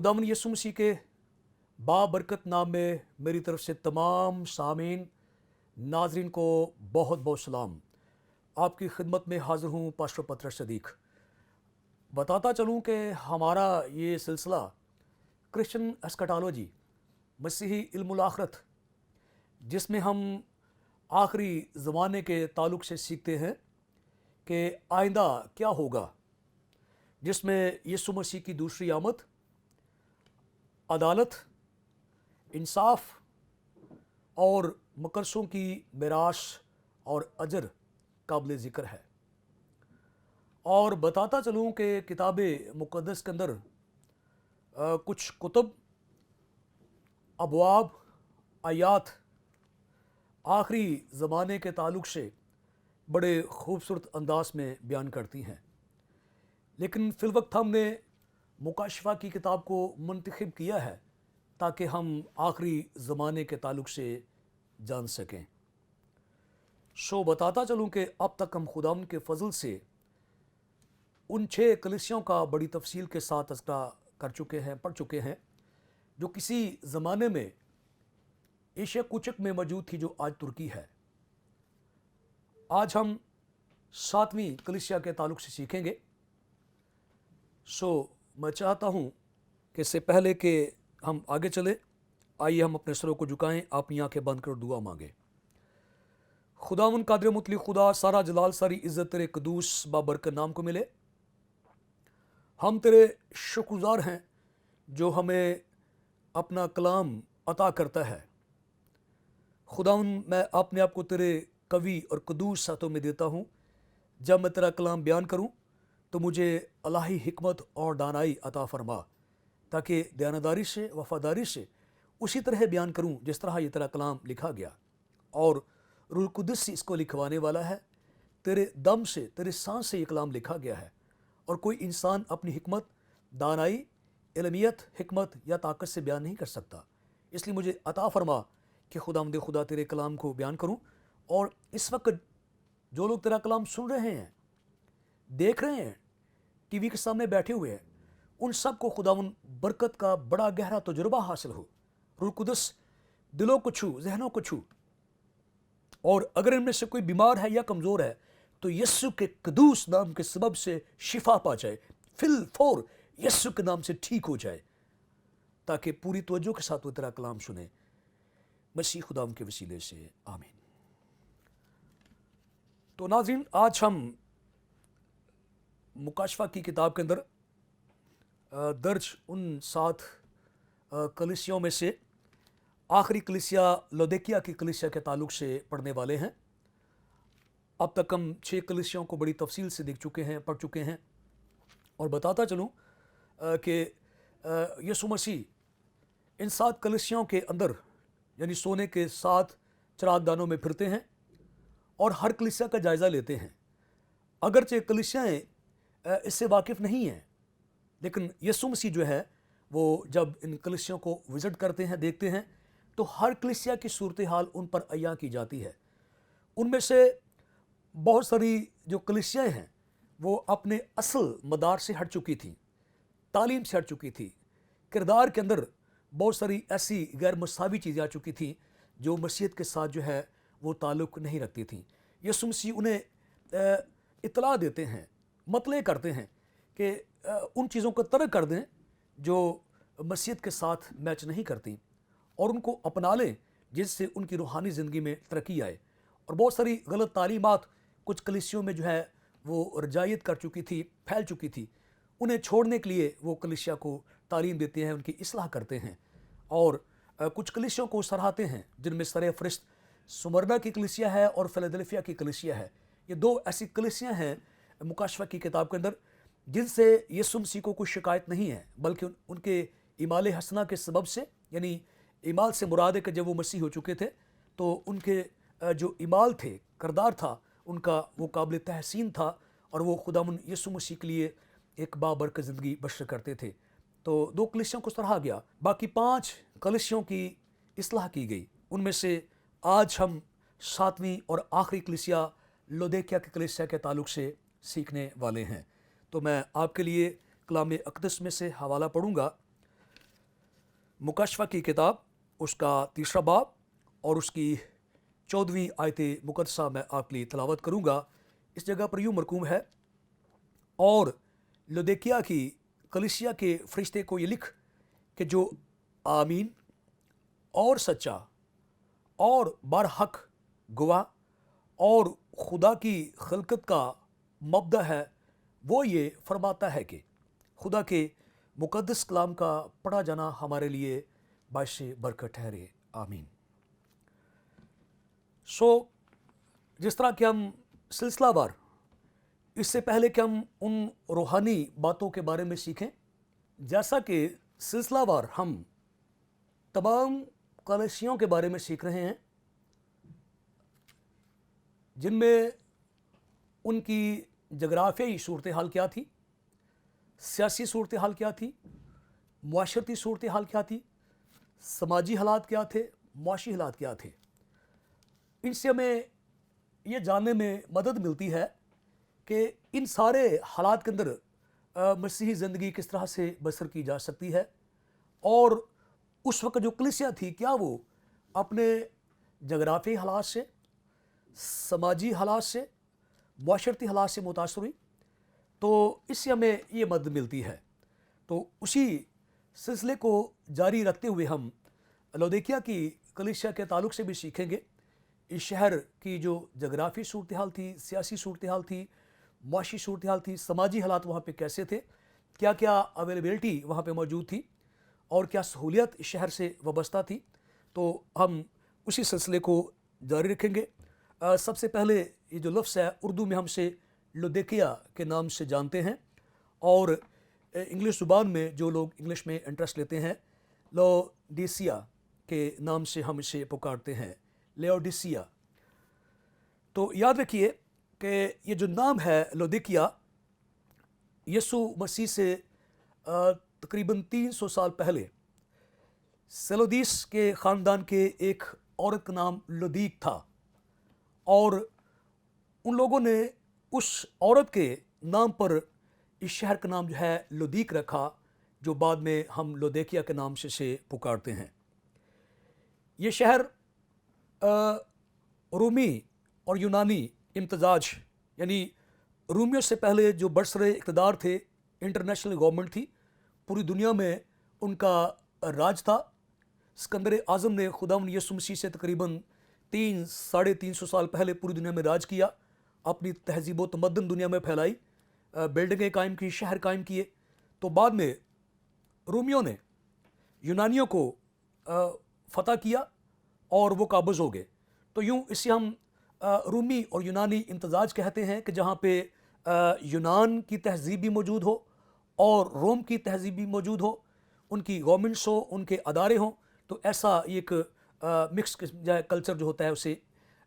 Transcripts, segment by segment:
खुदावन यीशु मसीह के बाबरकत नाम में मेरी तरफ से तमाम सामीन नाजरीन को बहुत बहुत सलाम। आपकी खिदमत में हाज़िर हूँ पास्टर पतरस सदीक। बताता चलूँ कि हमारा ये सिलसिला क्रिश्चियन एस्कटोलॉजी मसीही इल्मुल आखिरत, जिसमें हम आखिरी ज़माने के ताल्लुक़ से सीखते हैं कि आइंदा क्या होगा, जिसमें यीशु मसीह की दूसरी आमद, अदालत, इंसाफ और मुकर्रसों की मिरास और अजर काबिल ज़िक्र है। और बताता चलूँ कि किताब मुक़द्दस के अंदर कुछ कुतुब, अबवाब, आयात आखिरी ज़माने के ताल्लुक़ से बड़े खूबसूरत अंदाज में बयान करती हैं, लेकिन फ़िल वक्त हमने मुकाशफा की किताब को मुंतखब किया है ताकि हम आखिरी ज़माने के ताल्लुक़ से जान सकें। बताता चलूँ कि अब तक हम खुदावन के फ़ज़ल से उन 6 कलीसियाओं का बड़ी तफसील के साथ तज़किरा कर चुके हैं, पढ़ चुके हैं, जो किसी ज़माने में एशिया कुचक में मौजूद थी, जो आज तुर्की है। आज हम 7वीं कलीसिया के ताल्लुक़ से सीखेंगे। मैं चाहता हूँ कि इससे पहले कि हम आगे चले, आइए हम अपने सरों को झुकाएं, अपनी आंखें बंद कर दुआ मांगे। खुदावन कादिर मुतलक खुदा, सारा जलाल सारी इज़्ज़त तेरे कदूस बाबरकत नाम को मिले। हम तेरे शुक्रगुज़ार हैं जो हमें अपना कलाम अता करता है। खुदावन, मैं अपने आप को तेरे कवी और कदूस हाथों में देता हूँ। जब मैं तेरा कलाम बयान करूँ तो मुझे इलाही हिकमत और दानाई अता फरमा, ताकि दयानतदारी से, वफ़ादारी से उसी तरह बयान करूं जिस तरह ये तेरा कलाम लिखा गया। और रूह कुदस इसको लिखवाने वाला है। तेरे दम से, तेरे सांस से ये कलाम लिखा गया है, और कोई इंसान अपनी हिकमत, दानाई, इल्मियत, हिकमत या ताकत से बयान नहीं कर सकता। इसलिए मुझे अता फरमा कि खुदा तेरे कलाम को बयान करूं। और इस वक्त जो लोग तेरा कलाम सुन रहे हैं, देख रहे हैं, टीवी के सामने बैठे हुए हैं, उन सब को खुदावन बरकत का बड़ा गहरा तजुर्बा हासिल हो। रूह कुदस दिलों को छू, जहनों को छू, और अगर इनमें से कोई बीमार है या कमज़ोर है तो यीशु के कदूस नाम के सबब से शिफा पा जाए, फिल फौर यीशु के नाम से ठीक हो जाए, ताकि पूरी तवज्जो के साथ वो तेरा कलाम सुने, मसीह खुदाम के वसीले से, आमीन। तो नाज़रीन, आज हम मुकाशफा की किताब के अंदर दर्ज उन 7 कलीसियाओं में से आखिरी कलीसिया लौदीकिया की कलीसिया के ताल्लुक़ से पढ़ने वाले हैं। अब तक हम 6 कलीसियाओं को बड़ी तफसील से देख चुके हैं, पढ़ चुके हैं। और बताता चलूँ कि यीशु मसीह इन 7 कलीसियाओं के अंदर, यानी सोने के 7 चरागदानों में फिरते हैं और हर कलीसिया का जायज़ा लेते हैं। अगरचे कलीसियाएँ इससे वाकिफ़ नहीं हैं, लेकिन यीशु मसीह जो है वो जब इन कलीसियों को विज़िट करते हैं, देखते हैं, तो हर कलीसिया की सूरत हाल उन पर अय्या की जाती है। उनमें से बहुत सारी जो कलीसियाएँ हैं वो अपने असल मदार से हट चुकी थीं, तालीम से हट चुकी थी, किरदार के अंदर बहुत सारी ऐसी गैर मसावी चीज़ें आ चुकी थीं जो मसीहत के साथ जो है वो ताल्लुक़ नहीं रखती थीं। यीशु मसीह उन्हें इत्तला देते हैं, मतले करते हैं कि उन चीज़ों को तर्क कर दें जो मसीहत के साथ मैच नहीं करती, और उनको अपना लें जिससे उनकी रूहानी ज़िंदगी में तरक्की आए। और बहुत सारी गलत तालीमात कुछ कलीसियों में जो है वो रजायत कर चुकी थी, फैल चुकी थी। उन्हें छोड़ने के लिए वो कलीसिया को तालीम देते हैं, उनकी इस्लाह करते हैं, और कुछ कलीसियों को सराहते हैं, जिनमें सर-ए-फ़हरिस्त स्मुरना की कलीसिया है और फिलाडेल्फिया की कलीसिया है। ये 2 ऐसी कलीसियाँ हैं मुकाशफा की किताब के अंदर जिनसे यीशु मसीह को कोई शिकायत नहीं है, बल्कि उनके इमाल हसना के सबब से, यानी इमाल से मुराद है कि जब वो मसीह हो चुके थे तो उनके जो इमाल थे, करदार था उनका, वो काबिल तहसीन था, और वो खुदावन यीशु मसीह के लिए एक बाबरकत ज़िंदगी बसर करते थे। तो 2 कलीसियों को सराहा गया, बाकी 5 कलीसियों की इस्लाह की गई। उनमें से आज हम 7वीं और आखिरी कलीसिया लौदीकिया के कलीसिया के ताल्लुक़ से सीखने वाले हैं। तो मैं आपके लिए कलाम अक़दस में से हवाला पढ़ूँगा मुकशफ़ा की किताब उसका 3रा बाब और उसकी 14वीं आयत मुक़द्दसा मैं आपके लिए तिलावत करूँगा। इस जगह पर यूँ मरकूम है, और लौदीकिया की कलीसिया के फरिश्ते को ये लिख कि जो आमीन और सच्चा और बरहक गवाह और खुदा की खिलकत का मबदा है, वो ये फरमाता है कि खुदा के मुकद्दस कलाम का पढ़ा जाना हमारे लिए बाइश बरकत ठहरे। आमीन। जिस तरह कि हम सिलसिलावार इससे पहले कि हम उन रूहानी बातों के बारे में सीखें, जैसा कि सिलसिलावार हम तमाम कलीसियों के बारे में सीख रहे हैं जिनमें उनकी जगराफियाई सूरत हाल क्या थी, सियासी सूरत हाल क्या थी, मुआशरती सूरत हाल क्या थी, समाजी हालात क्या थे, मुआशी हालात क्या थे। इनसे हमें ये जानने में मदद मिलती है कि इन सारे हालात के अंदर मसीही ज़िंदगी किस तरह से बसर की जा सकती है, और उस वक्त जो कलीसिया थी क्या वो अपने जगराफी हालात से, समाजी हालात से, मुआशरती हालात से मुतासर हुई। तो इससे हमें ये मदद मिलती है। तो उसी सिलसिले को जारी रखते हुए हम लौदीकिया की कलीसिया के ताल्लुक़ से भी सीखेंगे इस शहर की जो जगराफी सूरत हाल थी, सियासी सूरत हाल थी, मुआशी सूरत हाल थी, समाजी हालात वहाँ पे कैसे थे, क्या क्या अवेलेबिलिटी वहाँ पे मौजूद थी और क्या सहूलियत इस शहर से वाबस्ता थी। तो हम उसी सिलसिले को जारी रखेंगे। सबसे पहले ये जो लफ्ज़ है उर्दू में हमसे लौदीकिया के नाम से जानते हैं, और इंग्लिश ज़ुबान में जो लोग इंग्लिश में इंटरेस्ट लेते हैं लौदीसिया के नाम से हम इसे पुकारते हैं, लेओडिसिया। तो याद रखिए कि ये जो नाम है लौदीकिया, यसु मसीह से तकरीबन 300 साल पहले सेलोदीस के ख़ानदान के एक औरत का नाम लौदीक था, और उन लोगों ने उस औरत के नाम पर इस शहर का नाम जो है लौदीक रखा, जो बाद में हम लौदीकिया के नाम से पुकारते हैं। ये शहर रूमी और यूनानी इम्तजाज, यानी रूमियों से पहले जो बरसरे इक़्तिदार थे, इंटरनेशनल गवर्नमेंट थी, पूरी दुनिया में उनका राज था। सिकंदर आज़म ने खुदावंद यीशु मसीह से तकरीबन 300-350 साल पहले पूरी दुनिया में राज किया, अपनी तहजीब व तमद्दन दुनिया में फैलाई, बिल्डिंगें कायम की, शहर कायम किए। तो बाद में रूमियों ने यूनानियों को फ़तह किया और वो काबज़ हो गए। तो यूँ इसे हम रूमी और यूनानी इम्तजाज कहते हैं कि जहाँ पे यूनान की तहजीब भी मौजूद हो और रोम की तहजीब भी मौजूद हो, उनकी गवर्नमेंट्स हो, उनके अदारे हों। तो ऐसा एक मिक्स कल्चर जो होता है उसे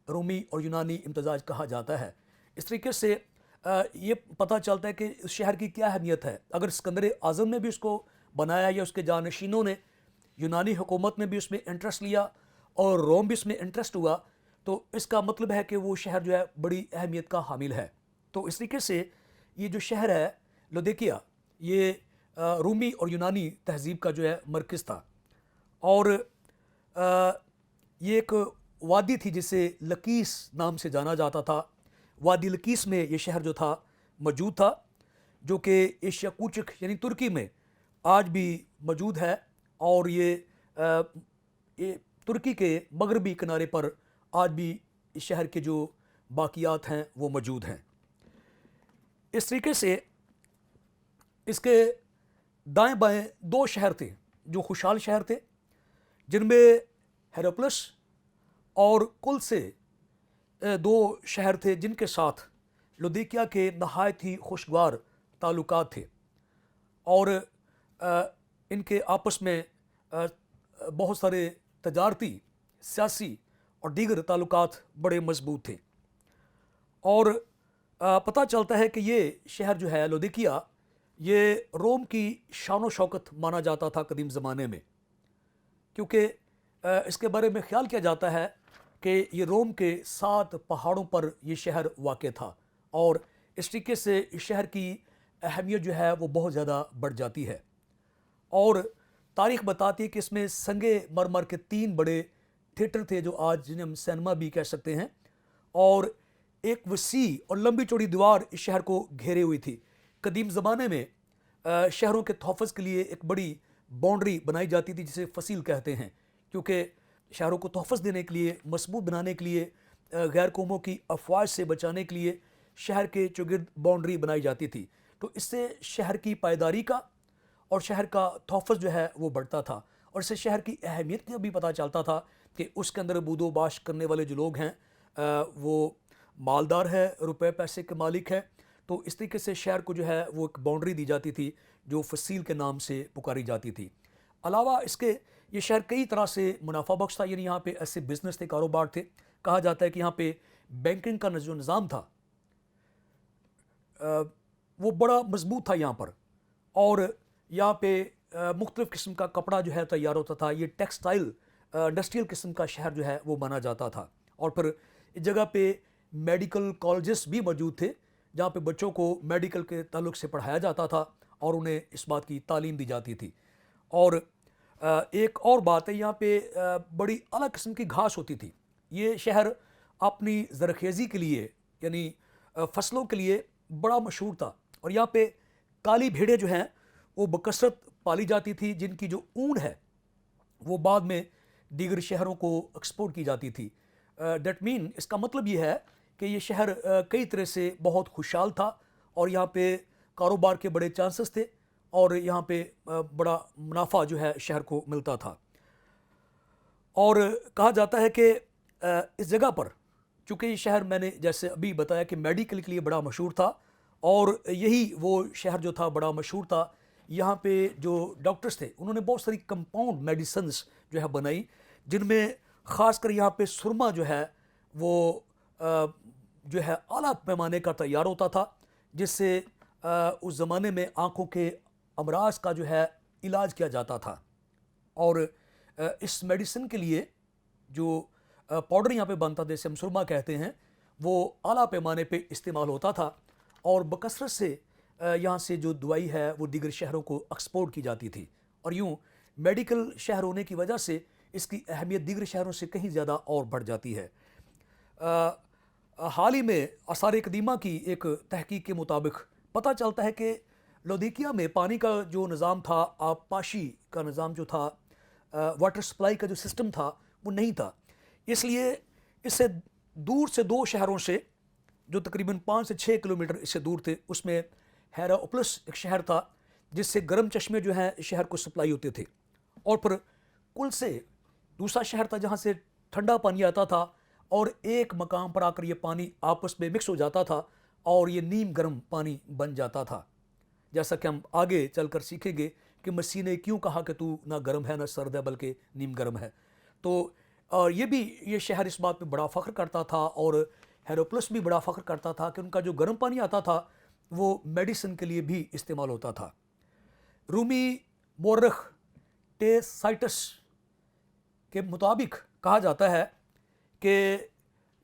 रूमी और यूनानी इम्तजाज कहा जाता है। इस तरीके से ये पता चलता है कि इस शहर की क्या अहमियत है। अगर सिकंदर आज़म ने भी उसको बनाया या उसके जानशीनों ने, यूनानी हुकूमत ने भी उसमें इंटरेस्ट लिया और रोम भी इसमें इंटरेस्ट हुआ, तो इसका मतलब है कि वो शहर जो है बड़ी अहमियत का हामिल है। तो इस तरीके से ये जो शहर है लौदीकिया, ये रूमी और यूनानी तहजीब का जो है मरकज़ था, और ये एक वादी थी जिसे लकीस नाम से जाना जाता था। वादी लकीस में ये शहर जो था मौजूद था, जो कि एशिया कूचक यानी तुर्की में आज भी मौजूद है, और ये तुर्की के मगरबी किनारे पर आज भी इस शहर के जो बाकियात हैं वो मौजूद हैं। इस तरीके से इसके दाएं बाएं 2 शहर थे जो खुशहाल शहर थे, जिनमें हेरोप्लस और कुल से 2 शहर थे जिनके साथ लौदीकिया के नहायत ही खुशगवार ताल्लुकात थे, और इनके आपस में बहुत सारे तजारती, सियासी और दीगर ताल्लुकात बड़े मजबूत थे। और पता चलता है कि ये शहर जो है लौदीकिया, ये रोम की शान व शौकत माना जाता था कदीम ज़माने में, क्योंकि इसके बारे में ख्याल किया जाता है कि ये रोम के 7 पहाड़ों पर ये शहर वाक़ था, और इस तरीके से इस शहर की अहमियत जो है वो बहुत ज़्यादा बढ़ जाती है। और तारीख बताती है कि इसमें संगे मरमर के 3 बड़े थिएटर थे जो आज जिन्हें हम सिनेमा भी कह सकते हैं, और एक वसी और लंबी चौड़ी दीवार इस शहर को घेरे हुई थी। कदीम ज़माने में शहरों के तहफ़्फ़ुज़ के लिए एक बड़ी बाउंड्री बनाई जाती थी जिसे फसील कहते हैं, क्योंकि शहरों को तहफ़्फ़ुज़ देने के लिए, मजबूत बनाने के लिए, गैर कौमों की अफवाज से बचाने के लिए शहर के चौगिर्द बाउंड्री बनाई जाती थी। तो इससे शहर की पायदारी का और शहर का तहफ़्फ़ुज़ जो है वो बढ़ता था, और इससे शहर की अहमियत का भी पता चलता था कि उसके अंदर बूदो बाश करने वाले जो लोग हैं वो मालदार है, रुपए पैसे के मालिक है। तो इस तरीके से शहर को जो है वो एक बाउंड्री दी जाती थी जो फसील के नाम से पुकारी जाती थी। अलावा इसके ये शहर कई तरह से मुनाफा बख्श था, यानी यहाँ पे ऐसे बिजनेस थे, कारोबार थे। कहा जाता है कि यहाँ पे बैंकिंग का जो निज़ाम था वो बड़ा मजबूत था यहाँ पर, और यहाँ पे मुख्तलिफ़ किस्म का कपड़ा जो है तैयार होता था। ये टेक्सटाइल इंडस्ट्रियल किस्म का शहर जो है वो माना जाता था। और फिर इस जगह पे मेडिकल कॉलेजेस भी मौजूद थे जहाँ पे बच्चों को मेडिकल के ताल्लुक से पढ़ाया जाता था और उन्हें इस बात की तालीम दी जाती थी। और एक और बात है, यहाँ पे बड़ी अलग किस्म की घास होती थी। ये शहर अपनी ज़रखेज़ी के लिए यानी फसलों के लिए बड़ा मशहूर था, और यहाँ पे काली भेड़ें जो हैं वो बकसरत पाली जाती थी, जिनकी जो ऊन है वो बाद में दीगर शहरों को एक्सपोर्ट की जाती थी। डेट मीन इसका मतलब ये है कि ये शहर कई तरह से बहुत खुशहाल था, और यहाँ पे कारोबार के बड़े चांसेस थे, और यहाँ पे बड़ा मुनाफा जो है शहर को मिलता था। और कहा जाता है कि इस जगह पर चूँकि ये शहर मैंने जैसे अभी बताया कि मेडिकल के लिए बड़ा मशहूर था, और यही वो शहर जो था बड़ा मशहूर था। यहाँ पे जो डॉक्टर्स थे उन्होंने बहुत सारी कंपाउंड मेडिसिन्स जो है बनाई, जिनमें ख़ासकर यहाँ पे सुरमा जो है वो जो है आला पैमाने का तैयार होता था, जिससे उस ज़माने में आँखों के अमराज का जो है इलाज किया जाता था। और इस मेडिसिन के लिए जो पाउडर यहाँ पे बनता था, जैसे हम सुरमा कहते हैं, वो आला पैमाने पे इस्तेमाल होता था, और बकसरत से यहाँ से जो दवाई है वो दीगर शहरों को एक्सपोर्ट की जाती थी। और यूँ मेडिकल शहर होने की वजह से इसकी अहमियत दीगर शहरों से कहीं ज़्यादा और बढ़ जाती है। हाल ही में आसार कदीमा की एक तहकीक के मुताबिक पता चलता है कि लौदीकिया में पानी का जो निज़ाम था, आबपाशी का निज़ाम जो था, वाटर सप्लाई का जो सिस्टम था वो नहीं था। इसलिए इससे दूर से 2 शहरों से जो तकरीबन 5 से 6 किलोमीटर इससे दूर थे, उसमें हेराओप्लस एक शहर था जिससे गर्म चश्मे जो हैं शहर को सप्लाई होते थे, और फिर कुल से दूसरा शहर था जहाँ से ठंडा पानी आता था, और एक मकाम पर आकर ये पानी आपस में मिक्स हो जाता था और ये नीम गर्म पानी बन जाता था। जैसा कि हम आगे चलकर सीखेंगे कि मसीह ने क्यों कहा कि तू ना गर्म है ना सर्द है बल्कि नीम गर्म है। तो ये शहर इस बात पे बड़ा फ़ख्र करता था, और हेरोप्लस भी बड़ा फ़ख्र करता था कि उनका जो गर्म पानी आता था वो मेडिसिन के लिए भी इस्तेमाल होता था। रूमी मोर्रख टेसाइटस के मुताबिक कहा जाता है कि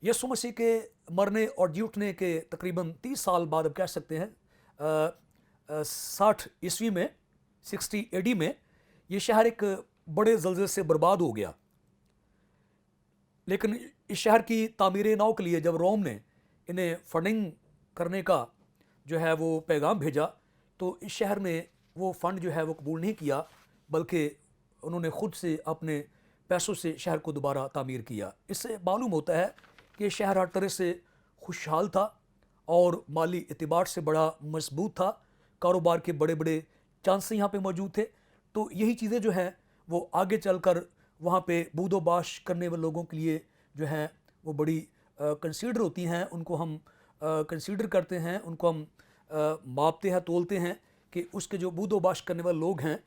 यीशु मसीह के मरने और जी उठने के तकरीबन 30 साल बाद, अब कह सकते हैं 60 ईस्वी में 60 एडी में ये शहर एक बड़े ज़लज़ले से बर्बाद हो गया। लेकिन इस शहर की तामीर नौ के लिए जब रोम ने इन्हें फंडिंग करने का जो है वो पैगाम भेजा, तो इस शहर ने वो फ़ंड जो है वो कबूल नहीं किया, बल्कि उन्होंने ख़ुद से अपने पैसों से शहर को दोबारा तामीर किया। इससे मालूम होता है कि शहर हर तरह से खुशहाल था और माली एतबार से बड़ा मजबूत था, कारोबार के बड़े बड़े चांस यहाँ पे मौजूद थे। तो यही चीज़ें जो हैं वो आगे चलकर वहाँ पे बूदोबाश करने वाले लोगों के लिए जो हैं वो बड़ी कंसीडर होती हैं, उनको हम कंसीडर करते हैं, उनको हम मापते हैं, तोलते हैं कि उसके जो बूदोबाश करने वाले लोग हैं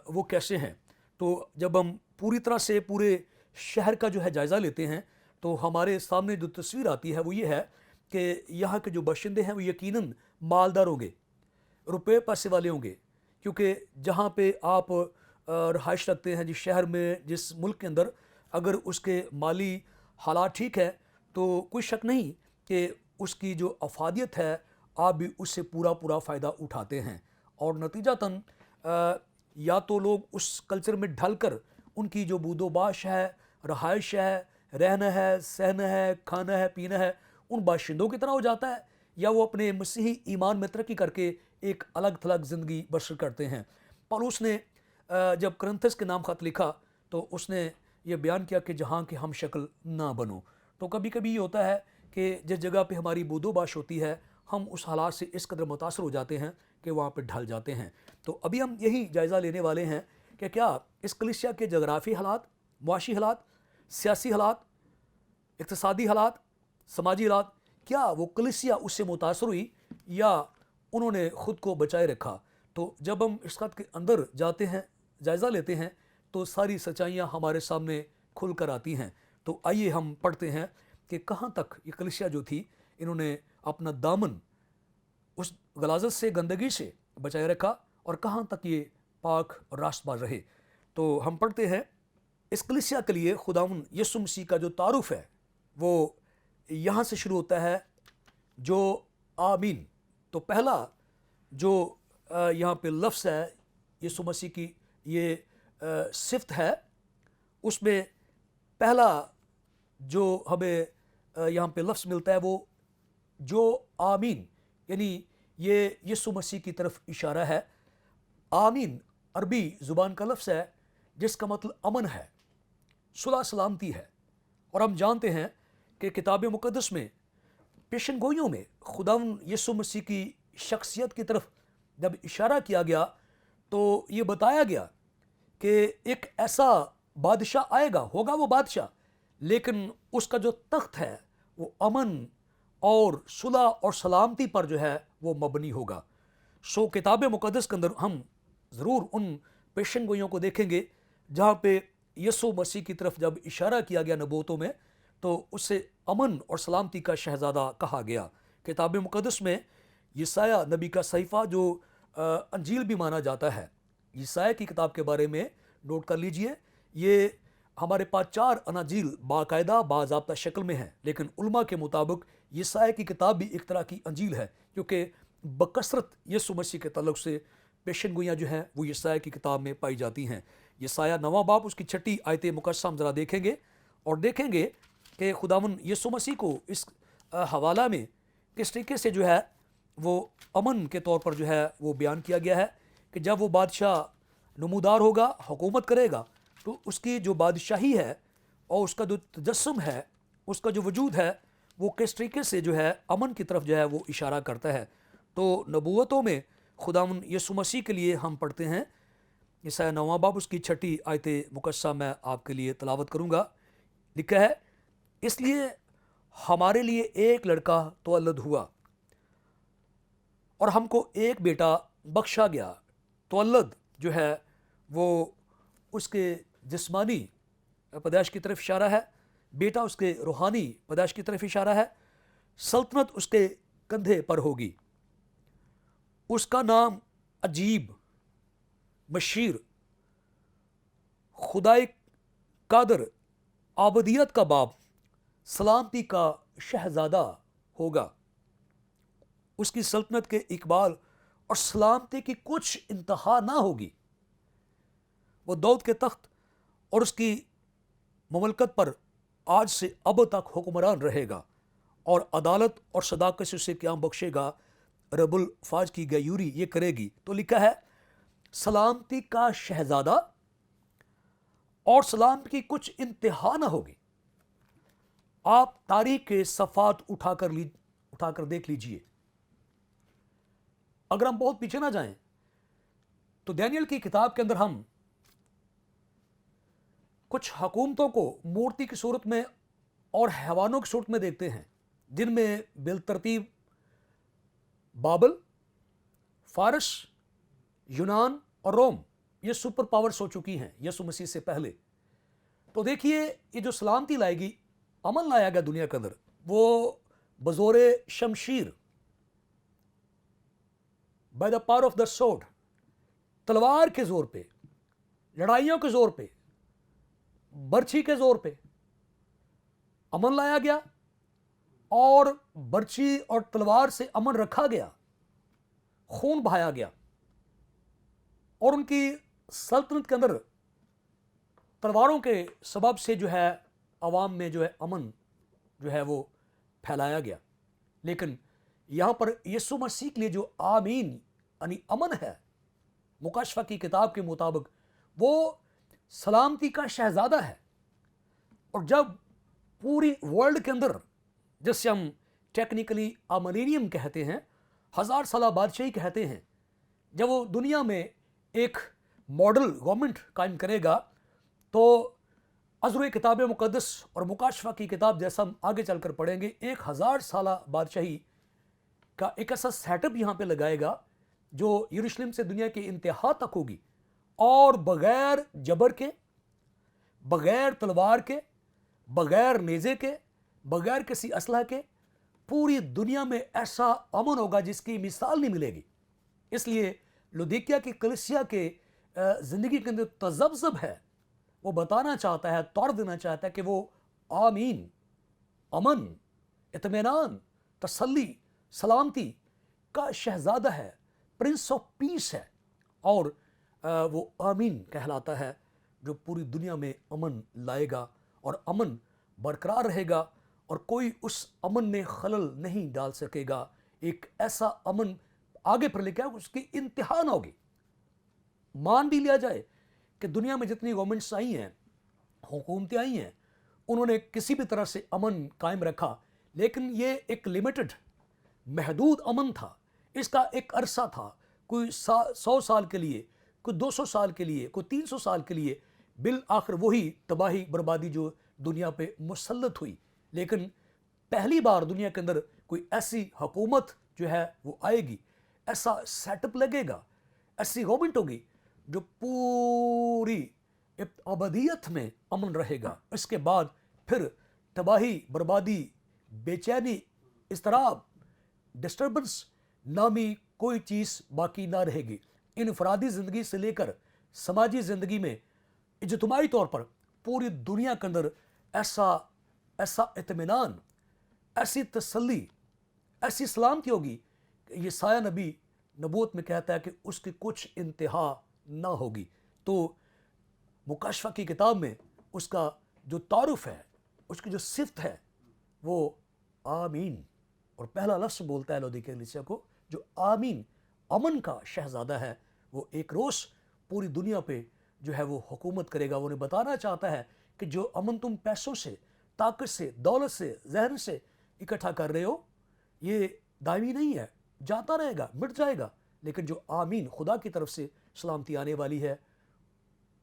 वो कैसे हैं। तो जब हम पूरी तरह से पूरे शहर का जो है जायज़ा लेते हैं तो हमारे सामने जो तस्वीर आती है वो ये है कि यहाँ के जो बाशिंदे हैं वो यकीनन मालदार होंगे, रुपए पैसे वाले होंगे, क्योंकि जहाँ पे आप रहाइश रखते हैं, जिस शहर में, जिस मुल्क के अंदर, अगर उसके माली हालात ठीक है तो कोई शक नहीं कि उसकी जो अफादियत है आप भी उससे पूरा फ़ायदा उठाते हैं। और नतीजतन یا تو لوگ اس کلچر میں ڈھل کر ان کی جو بود و باش ہے، رہائش ہے، رہنا ہے، سہنا ہے، کھانا ہے، پینا ہے، ان باشندوں کی طرح ہو جاتا ہے، یا وہ اپنے مسیحی ایمان میں ترقی کر کے ایک الگ تھلگ زندگی بسر کرتے ہیں۔ پالوس نے جب کرنتھس کے نام خط لکھا تو اس نے یہ بیان کیا کہ جہاں کے ہم شکل نہ بنو۔ تو کبھی کبھی یہ ہوتا ہے کہ جس جگہ پہ ہماری بود و باش ہوتی ہے ہم اس حالات سے اس قدر متاثر ہو جاتے ہیں کہ وہاں پہ ڈھل جاتے ہیں۔ تو ابھی ہم یہی جائزہ لینے والے ہیں کہ کیا اس کلیسیا کے جغرافی حالات، معاشی حالات، سیاسی حالات، اقتصادی حالات، سماجی حالات، کیا وہ کلیسیا اس سے متاثر ہوئی یا انہوں نے خود کو بچائے رکھا؟ تو جب ہم اس خط کے اندر جاتے ہیں، جائزہ لیتے ہیں، تو ساری سچائیاں ہمارے سامنے کھل کر آتی ہیں۔ تو آئیے ہم پڑھتے ہیں کہ کہاں تک یہ کلیسیا جو تھی انہوں نے اپنا دامن اس غلاظت سے، گندگی سے بچائے رکھا، اور کہاں تک یہ پاک اور راست باز رہے۔ تو ہم پڑھتے ہیں اس کلیسیا کے لیے خداوند یسوع مسیح کا جو تعارف ہے وہ یہاں سے شروع ہوتا ہے، جو آمین۔ تو پہلا جو یہاں پہ لفظ ہے یسوع مسیح کی یہ صفت ہے، اس میں پہلا جو ہمیں یہاں پہ لفظ ملتا ہے وہ جو آمین، یعنی یہ یسوع مسیح کی طرف اشارہ ہے۔ آمین عربی زبان کا لفظ ہے جس کا مطلب امن ہے، صلح سلامتی ہے، اور ہم جانتے ہیں کہ کتاب مقدس میں پیشن گوئیوں میں خداوند یسوع مسیح کی شخصیت کی طرف جب اشارہ کیا گیا تو یہ بتایا گیا کہ ایک ایسا بادشاہ آئے گا، ہوگا وہ بادشاہ، لیکن اس کا جو تخت ہے وہ امن اور صلح اور سلامتی پر جو ہے وہ مبنی ہوگا۔ سو کتاب مقدس کے اندر ہم ضرور ان پیشن گوئیوں کو دیکھیں گے جہاں پہ یسوع مسیح کی طرف جب اشارہ کیا گیا نبوتوں میں تو اسے امن اور سلامتی کا شہزادہ کہا گیا۔ کتاب مقدس میں یسایہ نبی کا صحیفہ جو انجیل بھی مانا جاتا ہے، یسایہ کی کتاب کے بارے میں نوٹ کر لیجئے، یہ ہمارے پاس 4 اناجیل باقاعدہ باضابطہ شکل میں ہیں، لیکن علماء کے مطابق یسایہ کی کتاب بھی ایک طرح کی انجیل ہے، کیونکہ بکثرت یسوع مسیح کے تعلق سے پیشن گوئیاں جو ہیں وہ یسایہ کی کتاب میں پائی جاتی ہیں۔ یسایہ 9 باب اس کی 6 آیت مقدسہ ہم ذرا دیکھیں گے اور دیکھیں گے کہ خداوند یسوع مسیح کو اس حوالہ میں کس طریقے سے جو ہے وہ امن کے طور پر جو ہے وہ بیان کیا گیا ہے کہ جب وہ بادشاہ نمودار ہوگا، حکومت کرے گا، تو اس کی جو بادشاہی ہے اور اس کا جو تجسم ہے، اس کا جو وجود ہے، وہ کس طریقے سے جو ہے امن کی طرف جو ہے وہ اشارہ کرتا ہے۔ تو نبوتوں میں خداوند یسوع مسیح کے لیے ہم پڑھتے ہیں، یسایہ 9 باب اس کی 6 آیت مقدسہ میں آپ کے لیے تلاوت کروں گا۔ لکھا ہے، اس لیے ہمارے لیے ایک لڑکا تولد ہوا اور ہم کو ایک بیٹا بخشا گیا۔ تولد جو ہے وہ اس کے جسمانی پیدائش کی طرف اشارہ ہے، بیٹا اس کے روحانی پیدائش کی طرف اشارہ ہے۔ سلطنت اس کے کندھے پر ہوگی، اس کا نام عجیب، مشیر، خدائے قادر، عابدیت کا باپ، سلامتی کا شہزادہ ہوگا۔ اس کی سلطنت کے اقبال اور سلامتی کی کچھ انتہا نہ ہوگی۔ وہ داؤد کے تخت اور اس کی مملکت پر آج سے اب تک حکمران رہے گا، اور عدالت اور صداقت سے اسے قیام بخشے گا۔ رب الفاظ کی غیوری یہ کرے گی۔ تو لکھا ہے سلامتی کا شہزادہ اور سلام کی کچھ انتہا نہ ہوگی۔ آپ تاریخ کے صفحات اٹھا کر دیکھ لیجئے۔ اگر ہم بہت پیچھے نہ جائیں تو دانیل کی کتاب کے اندر ہم کچھ حکومتوں کو مورتی کی صورت میں اور حیوانوں کی صورت میں دیکھتے ہیں، جن میں بالترتیب بابل، فارس، یونان اور روم یہ سپر پاورز ہو چکی ہیں یسوع مسیح سے پہلے۔ تو دیکھیے یہ جو سلامتی لائے گی، امن لایا گیا دنیا کے اندر، وہ بزور شمشیر، by the power of the sword, تلوار کے زور پہ، لڑائیوں کے زور پہ، برچھی کے زور پہ امن لایا گیا، اور برچھی اور تلوار سے امن رکھا گیا، خون بہایا گیا، اور ان کی सल्तनत के अंदर तलवारों के सबब से जो है अवाम में जो है अमन जो है वो फैलाया गया, लेकिन यहाँ पर यीशु मसीह के लिए जो आमीन यानी अमन है, मुकाशफा की किताब के मुताबिक वो सलामती का शहजादा है। और जब पूरी वर्ल्ड के अंदर, जिससे हम टेक्निकली अमनीनियम कहते हैं, 1000 साल बादशाही कहते हैं, जब वो दुनिया में एक मॉडल गवर्नमेंट कायम करेगा, तो अज़्र किताब मुक़द्दस और मुकाशफा की किताब जैसा हम आगे चलकर पढ़ेंगे, 1000 साल बादशाही का एक ऐसा सेटअप यहाँ पे लगाएगा जो यरूशलेम से दुनिया के इंतहा तक होगी, और बगैर जबर के, बगैर तलवार के, बगैर नेज़े के, बगैर किसी असलह के पूरी दुनिया में ऐसा अमन होगा जिसकी मिसाल नहीं मिलेगी। इसलिए लौदीकिया की कलीसिया के ज़िंदगी के अंदर तज़ब्ज़ब है, वो बताना चाहता है, तौर देना चाहता है कि वो आमीन, अमन, इत्मीनान, तसल्ली, सलामती का शहजादा है, प्रिंस ऑफ पीस है, और वो आमीन कहलाता है जो पूरी दुनिया में अमन लाएगा और अमन बरकरार रहेगा और कोई उस अमन में खलल नहीं डाल सकेगा। एक ऐसा अमन आगे पर लेकर उसकी इंतहा ना होगी। मान भी लिया जाए कि दुनिया में जितनी गवर्नमेंट्स आई हैं, हुकूमतें आई हैं, उन्होंने किसी भी तरह से अमन कायम रखा, लेकिन ये एक लिमिटेड, महदूद अमन था। इसका एक अरसा था, कोई 100 साल के लिए, कोई 200 साल के लिए, कोई 300 साल के लिए, बिल आखिर वही तबाही बर्बादी जो दुनिया पे मुसल्लत हुई। लेकिन पहली बार दुनिया के अंदर कोई ऐसी हुकूमत जो है वो आएगी, ऐसा सेटअप लगेगा, ऐसी गवर्नमेंट होगी जो पूरी अबदियत में अमन रहेगा। इसके बाद फिर तबाही, बर्बादी, बेचैनी, इस्तराब, डिस्टर्बेंस नामी कोई चीज़ बाकी ना रहेगी। इनफरादी ज़िंदगी से लेकर समाजी ज़िंदगी में इज्तिमाई तौर पर पूरी दुनिया के अंदर ऐसा इत्मीनान, ऐसी तसल्ली, ऐसी सलामती होगी कि ये साया नबी नबूवत में कहता है कि उसकी कुछ इंतहा ना होगी। तो मुकाशफा की किताब में उसका जो तारुफ है, उसकी जो सिफ्त है, वो आमीन, और पहला लफ्ज़ बोलता है लौदीकिया कलीसिया को, जो आमीन, अमन का शहजादा है। वो एक रोज़ पूरी दुनिया पे जो है वो हुकूमत करेगा। वो उन्हें बताना चाहता है कि जो अमन तुम पैसों से, ताकत से, दौलत से, जहन से इकट्ठा कर रहे हो, ये दायमी नहीं है, जाता रहेगा, मिट जाएगा। लेकिन जो आमीन, खुदा की तरफ से सलामती आने वाली है,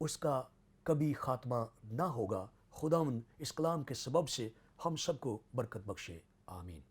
उसका कभी खात्मा ना होगा। खुदावंद इस कलाम के सबब से हम सबको बरकत बख्शे। आमीन।